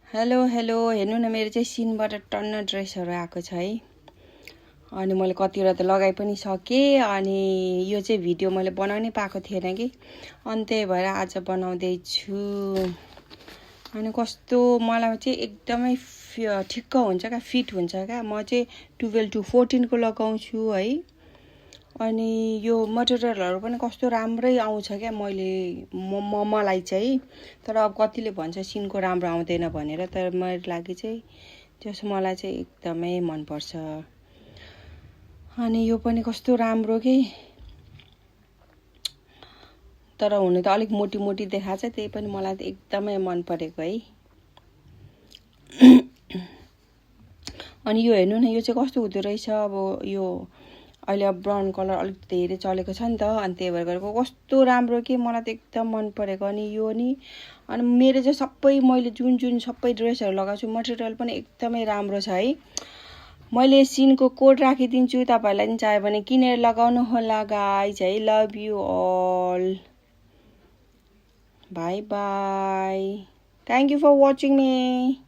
Hello हेर्नु न मेरो चाहिँ सिनबाट टन्न ड्रेसहरु आएको छ है। अनि मैले कतिवटा त लगाइ पनि सके अनि यो चाहिँ भिडियो मैले बनाउनै पाएको थिएन कि अनि त्यही भएर आज बनाउँदै छु। अनि कस्तो मलाई चाहिँ एकदमै ठिक्क हुन्छ क्या, फिट हुन्छ क्या। म चाहिँ 12 to 14 को लगाउँछु है। अनि यो मटेरियलहरु पनि कस्तो राम्रै आउँछ क्या मलाई चाहिँ। तर अब कतिले भन्छ सिनको राम्रो आउँदैन भनेर, तर मेरो लागि चाहिँ त्यसो मलाई चाहिँ एकदमै मन पर्छ। अनि यो पनि कस्तो राम्रो के, तर हुनु त अलिक मोटी मोटी देखाछ, त्यही पनि मलाई त एकदमै मन परेको है। अनि यो हेर्नु न, यो चाहिँ कस्तो हुँदो रहेछ। अब यो अहिले अब ब्राउन कलर अलिक धेरै चलेको छ नि त, अनि त्यही भएर गरेको कस्तो राम्रो के, मलाई त एकदम मन परेको। अनि यो नि, अनि मेरो चाहिँ सबै मैले जुन सबै ड्रेसहरु लगाउँछु मटेरियल पनि एकदमै राम्रो छ है। मैले सिनको कोड राखिदिन्छु, तपाईहरुलाई नि चाहे भने किनेर लगाउनु होला गाइज है। Love you all, bye bye, thank you for watching me.